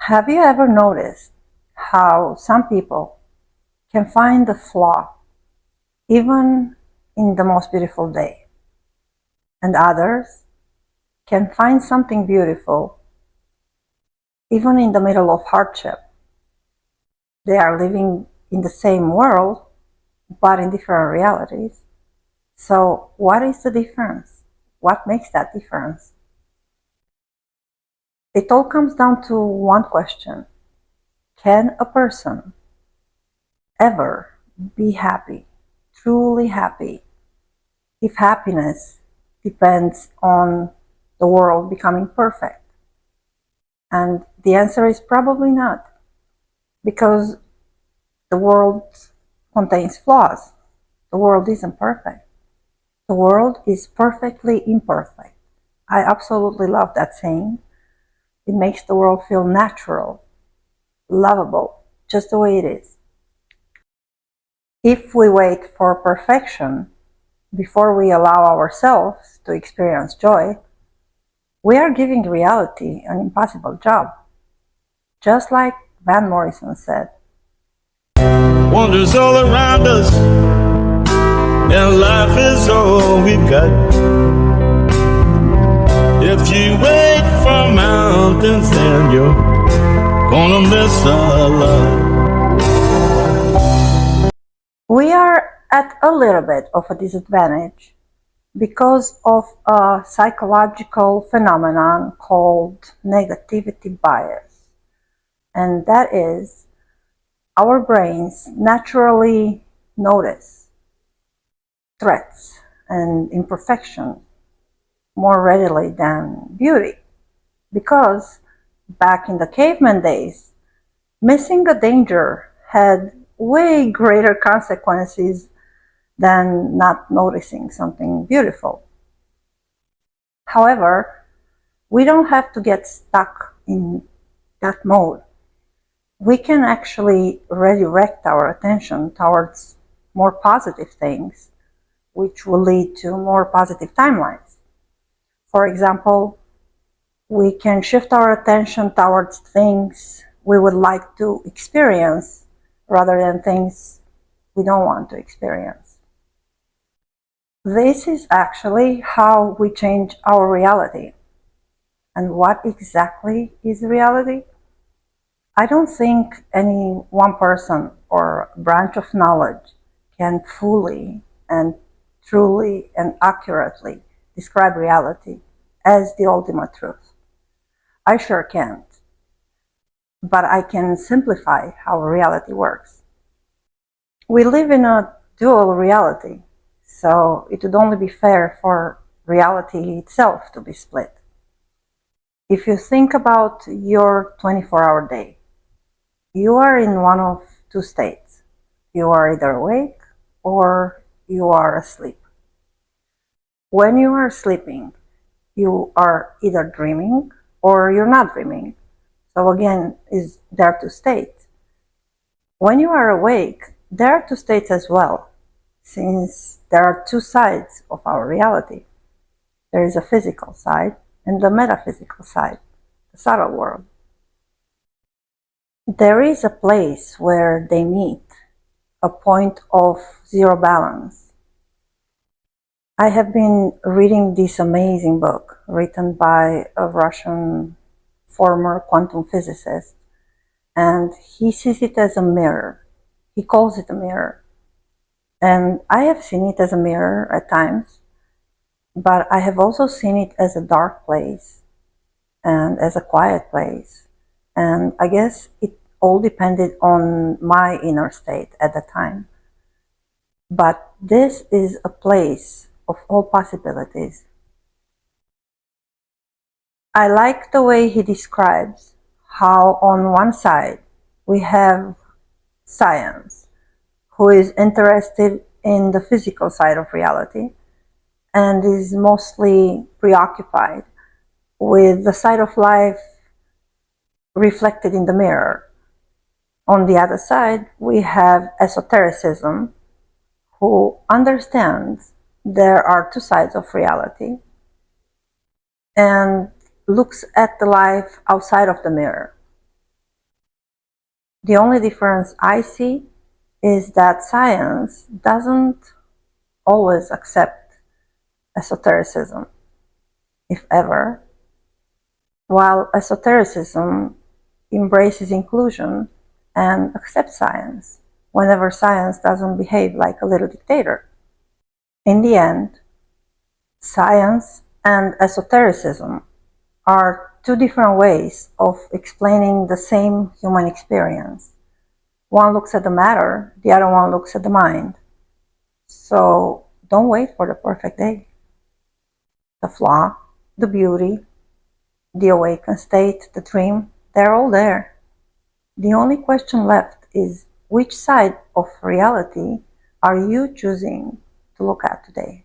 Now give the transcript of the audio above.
Have you ever noticed how some people can find a flaw even in the most beautiful day, and others can find something beautiful even in the middle of hardship? They are living in the same world, but in different realities. So, what is the difference? What makes that difference? It all comes down to one question: can a person ever be happy, truly happy, if happiness depends on the world becoming perfect? And the answer is probably not, because the world contains flaws. The world isn't perfect. The world is perfectly imperfect. I absolutely love that saying. It makes the world feel natural, lovable, just the way it is. If we wait for perfection before we allow ourselves to experience joy, we are giving reality an impossible job. Just like Van Morrison said, Wonders all around us, and life is all we've got. If you wait for mountains, then you're gonna miss a lot. we are at a little bit of a disadvantage because of a psychological phenomenon called negativity bias. And that is, our brains naturally notice threats and imperfection more readily than beauty. Because back in the caveman days, missing a danger had way greater consequences than not noticing something beautiful. However, we don't have to get stuck in that mode. We can actually redirect our attention towards more positive things, which will lead to more positive timelines. For example, we can shift our attention towards things we would like to experience rather than things we don't want to experience. This is actually how we change our reality. And what exactly is reality? I don't think any one person or branch of knowledge can fully and truly and accurately describe reality as the ultimate truth. I sure can't, but I can simplify how reality works. We live in a dual reality, so it would only be fair for reality itself to be split. If you think about your 24-hour day, you are in one of two states. You are either awake or you are asleep. When you are sleeping, you are either dreaming or you're not dreaming. So again, there are two states. When you are awake, there are two states as well, since there are two sides of our reality. There is a physical side and the metaphysical side, the subtle world. There is a place where they meet, a point of zero balance. I have been reading this amazing book written by a Russian former quantum physicist, and he sees it as a mirror. He calls it a mirror. And I have seen it as a mirror at times, but I have also seen it as a dark place and as a quiet place. And I guess it all depended on my inner state at the time. But this is a place of all possibilities. I like the way he describes how on one side we have science, who is interested in the physical side of reality and is mostly preoccupied with the side of life reflected in the mirror. On the other side, we have esotericism, who understands there are two sides of reality and looks at the life outside of the mirror. The only difference I see is that science doesn't always accept esotericism, if ever, while esotericism embraces inclusion and accepts science whenever science doesn't behave like a little dictator. In the end, science and esotericism are two different ways of explaining the same human experience. One looks at the matter, the other one looks at the mind. So don't wait for the perfect day. The flaw, the beauty, the awakened state, the dream, they're all there. The only question left is which side of reality are you choosing to look at today?